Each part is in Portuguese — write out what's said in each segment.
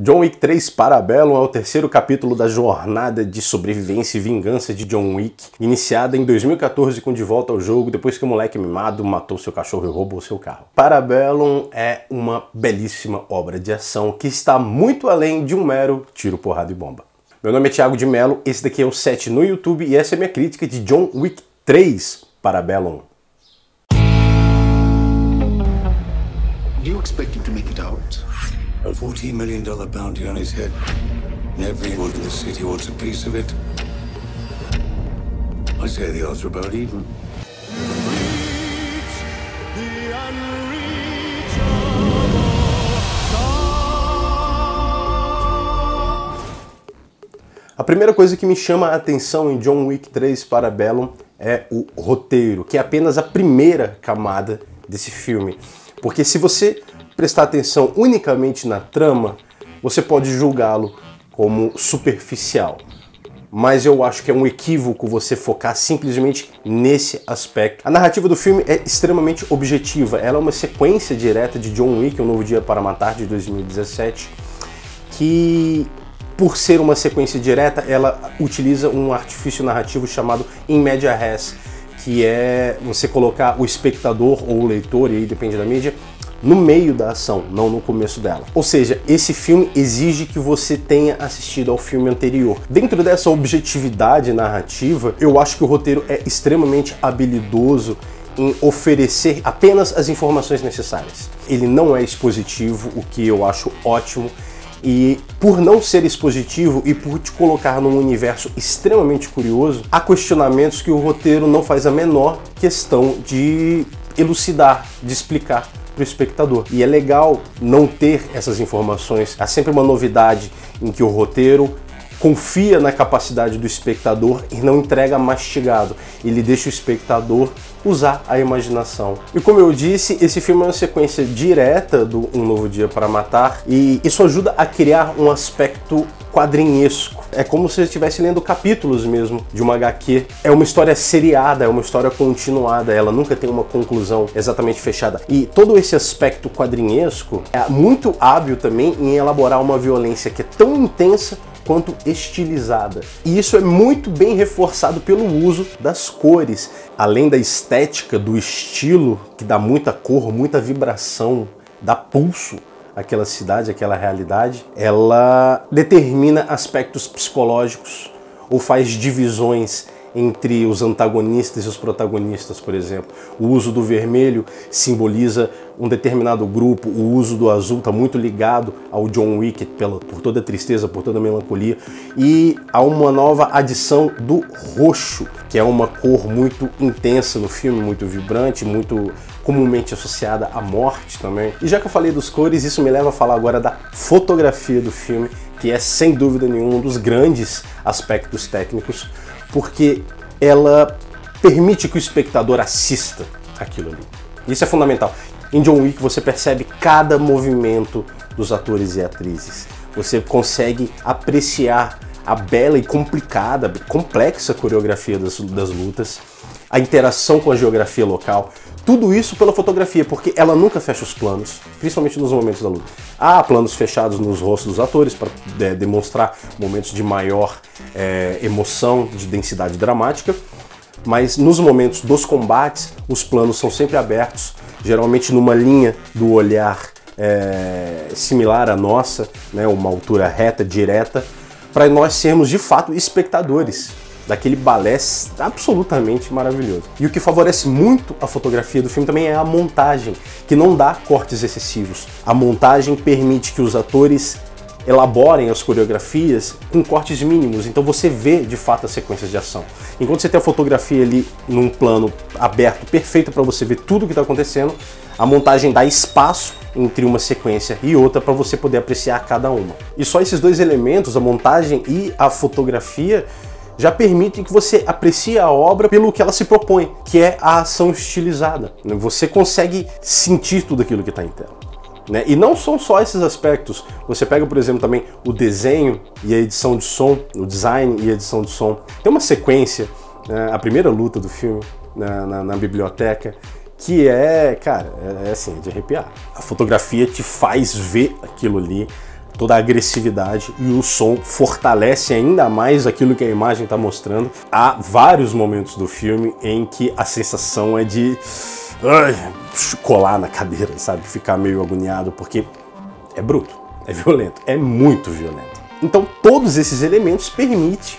John Wick 3 Parabellum é o terceiro capítulo da jornada de sobrevivência e vingança de John Wick, iniciada em 2014 com De Volta ao Jogo, depois que o moleque mimado matou seu cachorro e roubou seu carro. Parabellum é uma belíssima obra de ação que está muito além de um mero tiro, porrada e bomba. Meu nome é Thiago de Mello, esse daqui é o 7 no YouTube e essa é a minha crítica de John Wick 3 Parabellum. You expected to make it out? A $14 million bounty on his head. And everyone in the city wants a piece of it. I say the odds are about even. A primeira coisa que me chama a atenção em John Wick 3 Parabellum é o roteiro, que é apenas a primeira camada desse filme. Porque se você prestar atenção unicamente na trama, você pode julgá-lo como superficial. Mas eu acho que é um equívoco você focar simplesmente nesse aspecto. A narrativa do filme é extremamente objetiva. Ela é uma sequência direta de John Wick, Um Novo Dia para Matar, de 2017, que, por ser uma sequência direta, ela utiliza um artifício narrativo chamado in media res, que é você colocar o espectador ou o leitor, e aí depende da mídia, no meio da ação, não no começo dela. Ou seja, esse filme exige que você tenha assistido ao filme anterior. Dentro dessa objetividade narrativa, eu acho que o roteiro é extremamente habilidoso em oferecer apenas as informações necessárias. Ele não é expositivo, o que eu acho ótimo, e por não ser expositivo e por te colocar num universo extremamente curioso, há questionamentos que o roteiro não faz a menor questão de elucidar, de explicar para o espectador. E é legal não ter essas informações. Há sempre uma novidade em que o roteiro confia na capacidade do espectador e não entrega mastigado. Ele deixa o espectador usar a imaginação. E como eu disse, esse filme é uma sequência direta do Um Novo Dia para Matar, e isso ajuda a criar um aspecto quadrinhesco. É como se você estivesse lendo capítulos mesmo de uma HQ. É uma história seriada, é uma história continuada, ela nunca tem uma conclusão exatamente fechada. E todo esse aspecto quadrinhesco é muito hábil também em elaborar uma violência que é tão intensa quanto estilizada. E isso é muito bem reforçado pelo uso das cores. Além da estética, do estilo, que dá muita cor, muita vibração, dá pulso àquela cidade, àquela realidade, ela determina aspectos psicológicos ou faz divisões entre os antagonistas e os protagonistas, por exemplo. O uso do vermelho simboliza um determinado grupo, o uso do azul está muito ligado ao John Wick, por toda a tristeza, por toda a melancolia, e há uma nova adição do roxo, que é uma cor muito intensa no filme, muito vibrante, muito comumente associada à morte também. E já que eu falei das cores, isso me leva a falar agora da fotografia do filme, que é sem dúvida nenhuma um dos grandes aspectos técnicos, porque ela permite que o espectador assista aquilo ali. Isso é fundamental. Em John Wick você percebe cada movimento dos atores e atrizes. Você consegue apreciar a bela e complexa coreografia das lutas, a interação com a geografia local, tudo isso pela fotografia, porque ela nunca fecha os planos, principalmente nos momentos da luta. Há planos fechados nos rostos dos atores para demonstrar momentos de maior emoção, de densidade dramática, mas nos momentos dos combates, os planos são sempre abertos, geralmente numa linha do olhar similar à nossa, né, uma altura reta, direta, para nós sermos de fato espectadores daquele balé absolutamente maravilhoso. E o que favorece muito a fotografia do filme também é a montagem, que não dá cortes excessivos. A montagem permite que os atores elaborem as coreografias com cortes mínimos, então você vê de fato as sequências de ação. Enquanto você tem a fotografia ali num plano aberto, perfeito para você ver tudo o que está acontecendo, a montagem dá espaço entre uma sequência e outra para você poder apreciar cada uma. E só esses dois elementos, a montagem e a fotografia, já permitem que você aprecie a obra pelo que ela se propõe, que é a ação estilizada. Você consegue sentir tudo aquilo que está em tela. E não são só esses aspectos. Você pega, por exemplo, também o desenho e a edição de som, o design e a edição de som. Tem uma sequência, a primeira luta do filme na biblioteca, que é, cara, assim, de arrepiar. A fotografia te faz ver aquilo ali, toda a agressividade, e o som fortalece ainda mais aquilo que a imagem está mostrando. Há vários momentos do filme em que a sensação é de colar na cadeira, sabe? Ficar meio agoniado, porque é bruto, é violento, é muito violento. Então todos esses elementos permitem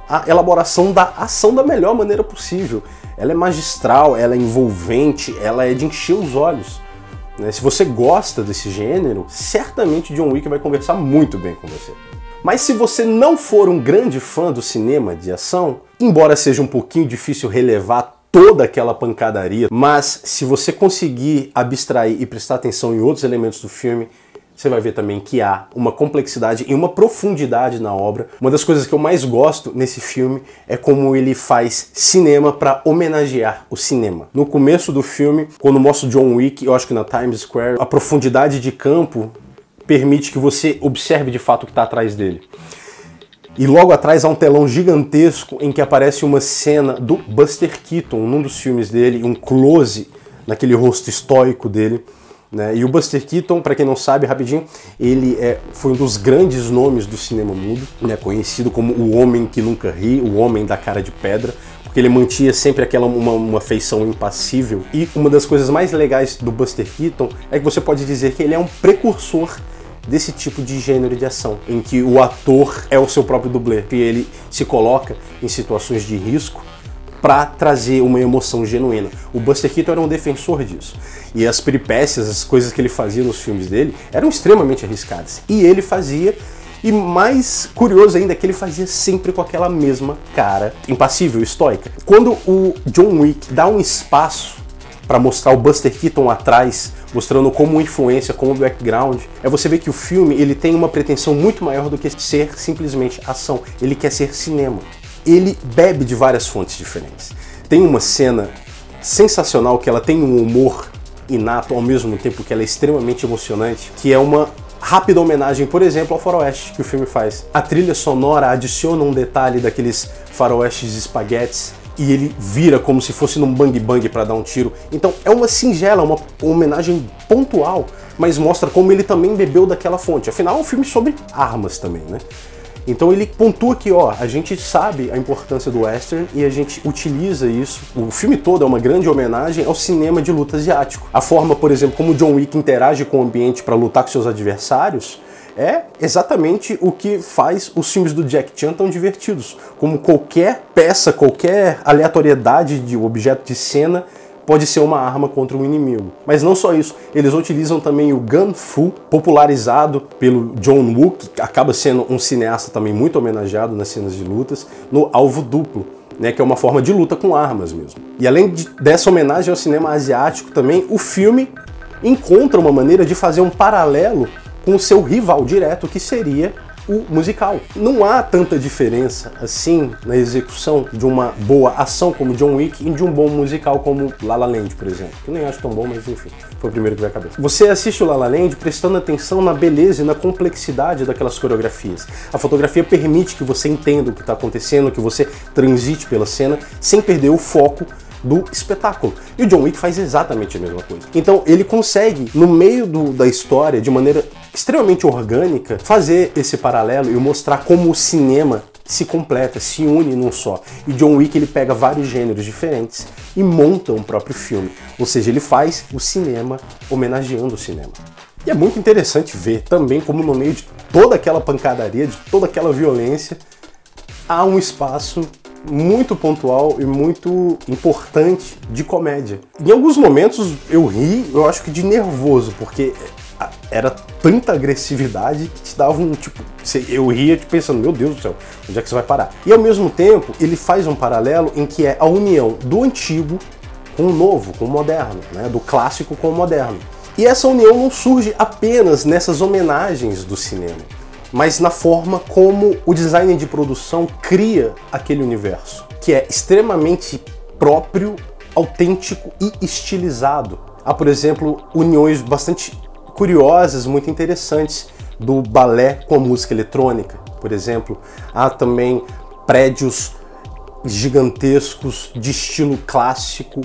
a elaboração da ação da melhor maneira possível. Ela é magistral, ela é envolvente, ela é de encher os olhos. Se você gosta desse gênero, certamente John Wick vai conversar muito bem com você. Mas se você não for um grande fã do cinema de ação, embora seja um pouquinho difícil relevar toda aquela pancadaria, mas se você conseguir abstrair e prestar atenção em outros elementos do filme, você vai ver também que há uma complexidade e uma profundidade na obra. Uma das coisas que eu mais gosto nesse filme é como ele faz cinema para homenagear o cinema. No começo do filme, quando mostra o John Wick, eu acho que na Times Square, a profundidade de campo permite que você observe de fato o que está atrás dele. E logo atrás há um telão gigantesco em que aparece uma cena do Buster Keaton, num dos filmes dele, um close naquele rosto estoico dele. E o Buster Keaton, para quem não sabe, rapidinho, ele foi um dos grandes nomes do cinema mudo, conhecido como o homem que nunca ri, o homem da cara de pedra, porque ele mantinha sempre uma feição impassível. E uma das coisas mais legais do Buster Keaton é que você pode dizer que ele é um precursor desse tipo de gênero de ação, em que o ator é o seu próprio dublê, e ele se coloca em situações de risco para trazer uma emoção genuína. O Buster Keaton era um defensor disso. E as peripécias, as coisas que ele fazia nos filmes dele, eram extremamente arriscadas. E ele fazia, e mais curioso ainda, é que ele fazia sempre com aquela mesma cara impassível, estoica. Quando o John Wick dá um espaço para mostrar o Buster Keaton atrás, mostrando como influência, como background, você vê que o filme ele tem uma pretensão muito maior do que ser simplesmente ação. Ele quer ser cinema. Ele bebe de várias fontes diferentes. Tem uma cena sensacional que ela tem um humor inato ao mesmo tempo que ela é extremamente emocionante, que é uma rápida homenagem, por exemplo, ao faroeste que o filme faz. A trilha sonora adiciona um detalhe daqueles faroestes espaguetes e ele vira como se fosse num bang bang para dar um tiro. Então é uma singela, uma homenagem pontual, mas mostra como ele também bebeu daquela fonte. Afinal, é um filme sobre armas também, né? Então ele pontua que, a gente sabe a importância do western e a gente utiliza isso. O filme todo é uma grande homenagem ao cinema de luta asiático. A forma, por exemplo, como John Wick interage com o ambiente para lutar com seus adversários é exatamente o que faz os filmes do Jack Chan tão divertidos. Como qualquer peça, qualquer aleatoriedade de objeto de cena pode ser uma arma contra um inimigo. Mas não só isso, eles utilizam também o Gun Fu, popularizado pelo John Woo, que acaba sendo um cineasta também muito homenageado nas cenas de lutas, no alvo duplo, que é uma forma de luta com armas mesmo. E além dessa homenagem ao cinema asiático também, o filme encontra uma maneira de fazer um paralelo com o seu rival direto, que seria o musical. Não há tanta diferença assim na execução de uma boa ação como John Wick e de um bom musical como La La Land, por exemplo. Eu nem acho tão bom, mas enfim, foi o primeiro que veio à cabeça. Você assiste o La La Land prestando atenção na beleza e na complexidade daquelas coreografias. A fotografia permite que você entenda o que está acontecendo, que você transite pela cena sem perder o foco do espetáculo. E o John Wick faz exatamente a mesma coisa. Então ele consegue, no meio da história, de maneira extremamente orgânica, fazer esse paralelo e mostrar como o cinema se completa, se une num só. E John Wick ele pega vários gêneros diferentes e monta um próprio filme. Ou seja, ele faz o cinema homenageando o cinema. E é muito interessante ver também como no meio de toda aquela pancadaria, de toda aquela violência, há um espaço muito pontual e muito importante de comédia. Em alguns momentos eu ri, eu acho que de nervoso, porque era tanta agressividade que te dava um tipo... Eu ria pensando, meu Deus do céu, onde é que você vai parar? E ao mesmo tempo, ele faz um paralelo em que é a união do antigo com o novo, com o moderno, do clássico com o moderno. E essa união não surge apenas nessas homenagens do cinema, mas na forma como o design de produção cria aquele universo, que é extremamente próprio, autêntico e estilizado. Há, por exemplo, uniões bastante curiosas, muito interessantes, do balé com a música eletrônica, por exemplo. Há também prédios gigantescos de estilo clássico,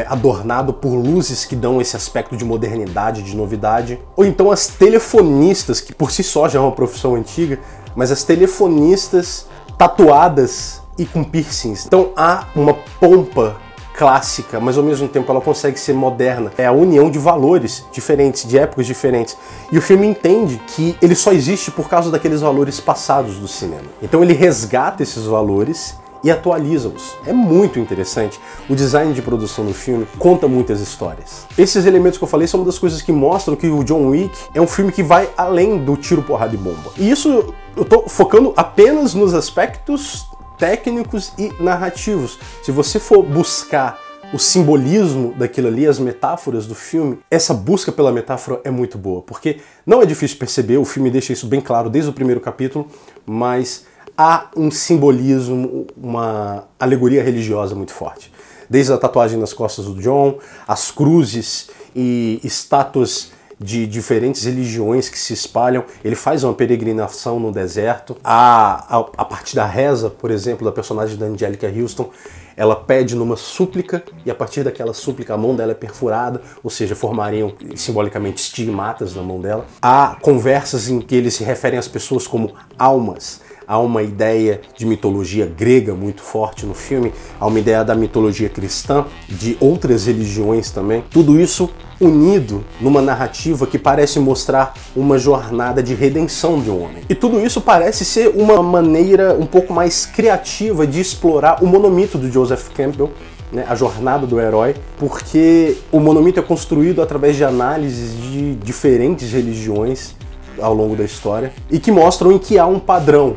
adornado por luzes que dão esse aspecto de modernidade, de novidade. Ou então as telefonistas, que por si só já é uma profissão antiga, mas as telefonistas tatuadas e com piercings. Então há uma pompa clássica, mas ao mesmo tempo ela consegue ser moderna. É a união de valores diferentes, de épocas diferentes. E o filme entende que ele só existe por causa daqueles valores passados do cinema. Então ele resgata esses valores e atualiza-os. É muito interessante. O design de produção do filme conta muitas histórias. Esses elementos que eu falei são uma das coisas que mostram que o John Wick é um filme que vai além do tiro, porrada e bomba. E isso eu tô focando apenas nos aspectos técnicos e narrativos. Se você for buscar o simbolismo daquilo ali, as metáforas do filme, essa busca pela metáfora é muito boa, porque não é difícil perceber, o filme deixa isso bem claro desde o primeiro capítulo, mas há um simbolismo, uma alegoria religiosa muito forte. Desde a tatuagem nas costas do John, as cruzes e estátuas de diferentes religiões que se espalham. Ele faz uma peregrinação no deserto. A partir da reza, por exemplo, da personagem da Anjelica Huston, ela pede numa súplica e a partir daquela súplica a mão dela é perfurada, ou seja, formariam simbolicamente estigmatas na mão dela. Há conversas em que eles se referem às pessoas como almas. Há uma ideia de mitologia grega muito forte no filme, há uma ideia da mitologia cristã, de outras religiões também. Tudo isso unido numa narrativa que parece mostrar uma jornada de redenção de um homem. E tudo isso parece ser uma maneira um pouco mais criativa de explorar o monomito do Joseph Campbell, né, a jornada do herói, porque o monomito é construído através de análises de diferentes religiões ao longo da história e que mostram em que há um padrão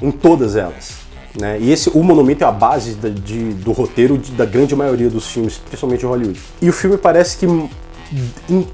em todas elas, né? E o monomito é a base do roteiro da grande maioria dos filmes, principalmente em Hollywood. E o filme parece que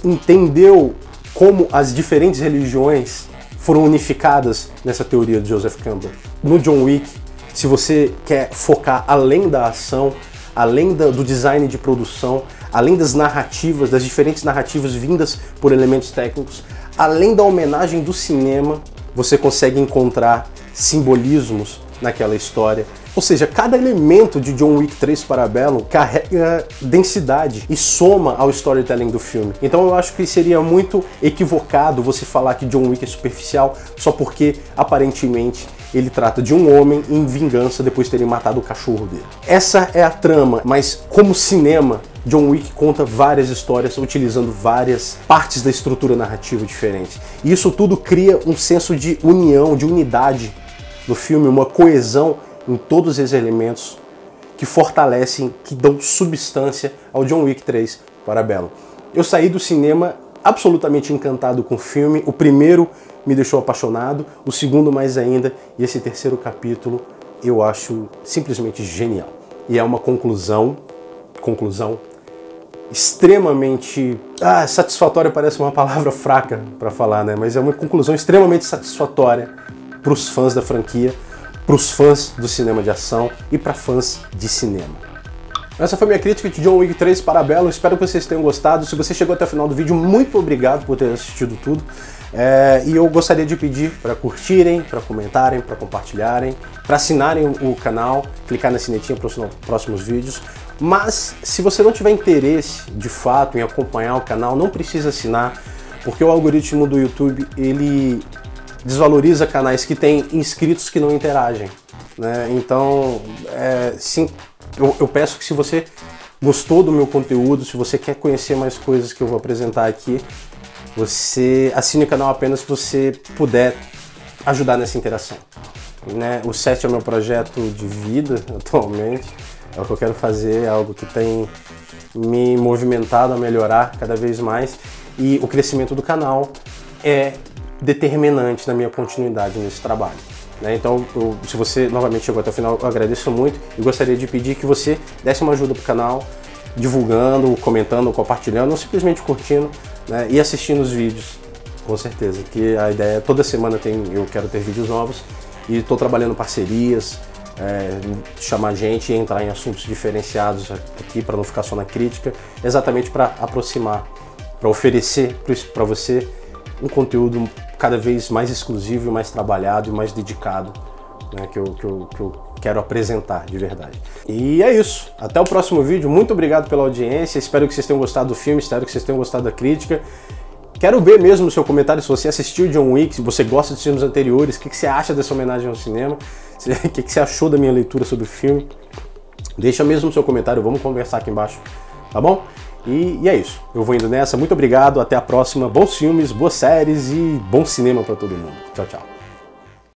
entendeu como as diferentes religiões foram unificadas nessa teoria de Joseph Campbell. No John Wick, se você quer focar além da ação, além do design de produção, além das narrativas, das diferentes narrativas vindas por elementos técnicos, além da homenagem do cinema, você consegue encontrar simbolismos naquela história. Ou seja, cada elemento de John Wick 3 Parabellum carrega densidade e soma ao storytelling do filme. Então eu acho que seria muito equivocado você falar que John Wick é superficial só porque, aparentemente, ele trata de um homem em vingança depois de terem matado o cachorro dele. Essa é a trama, mas como cinema, John Wick conta várias histórias utilizando várias partes da estrutura narrativa diferentes. E isso tudo cria um senso de união, de unidade no filme, uma coesão em todos esses elementos que fortalecem, que dão substância ao John Wick 3 Parabellum. Eu saí do cinema absolutamente encantado com o filme. O primeiro me deixou apaixonado, o segundo mais ainda, e esse terceiro capítulo eu acho simplesmente genial. E é uma conclusão extremamente... satisfatória parece uma palavra fraca para falar, né? Mas é uma conclusão extremamente satisfatória para os fãs da franquia, para os fãs do cinema de ação e para fãs de cinema. Essa foi minha crítica de John Wick 3 Parabellum, espero que vocês tenham gostado. Se você chegou até o final do vídeo, muito obrigado por ter assistido tudo. E eu gostaria de pedir para curtirem, para comentarem, para compartilharem, para assinarem o canal, clicar na sinetinha para os próximos vídeos. Mas se você não tiver interesse de fato em acompanhar o canal, não precisa assinar, porque o algoritmo do YouTube ele desvaloriza canais que têm inscritos que não interagem, né? Então, sim, eu peço que se você gostou do meu conteúdo, se você quer conhecer mais coisas que eu vou apresentar aqui, você assine o canal apenas se você puder ajudar nessa interação, né? O SET é o meu projeto de vida atualmente, é o que eu quero fazer, é algo que tem me movimentado a melhorar cada vez mais, e o crescimento do canal é determinante na minha continuidade nesse trabalho, né? Então, se você novamente chegou até o final, eu agradeço muito e gostaria de pedir que você desse uma ajuda para o canal, divulgando, comentando, compartilhando, ou simplesmente curtindo, né? E assistindo os vídeos, com certeza, que a ideia é toda semana eu quero ter vídeos novos e estou trabalhando parcerias, chamar gente e entrar em assuntos diferenciados aqui para não ficar só na crítica, exatamente para aproximar, para oferecer para você um conteúdo cada vez mais exclusivo, mais trabalhado e mais dedicado né, que eu quero apresentar de verdade. E é isso. Até o próximo vídeo. Muito obrigado pela audiência. Espero que vocês tenham gostado do filme, espero que vocês tenham gostado da crítica. Quero ver mesmo no seu comentário se você assistiu John Wick, se você gosta dos filmes anteriores, o que você acha dessa homenagem ao cinema, o que você achou da minha leitura sobre o filme. Deixa mesmo no seu comentário, vamos conversar aqui embaixo, tá bom? E é isso. Eu vou indo nessa. Muito obrigado, até a próxima. Bons filmes, boas séries e bom cinema para todo mundo. Tchau, tchau.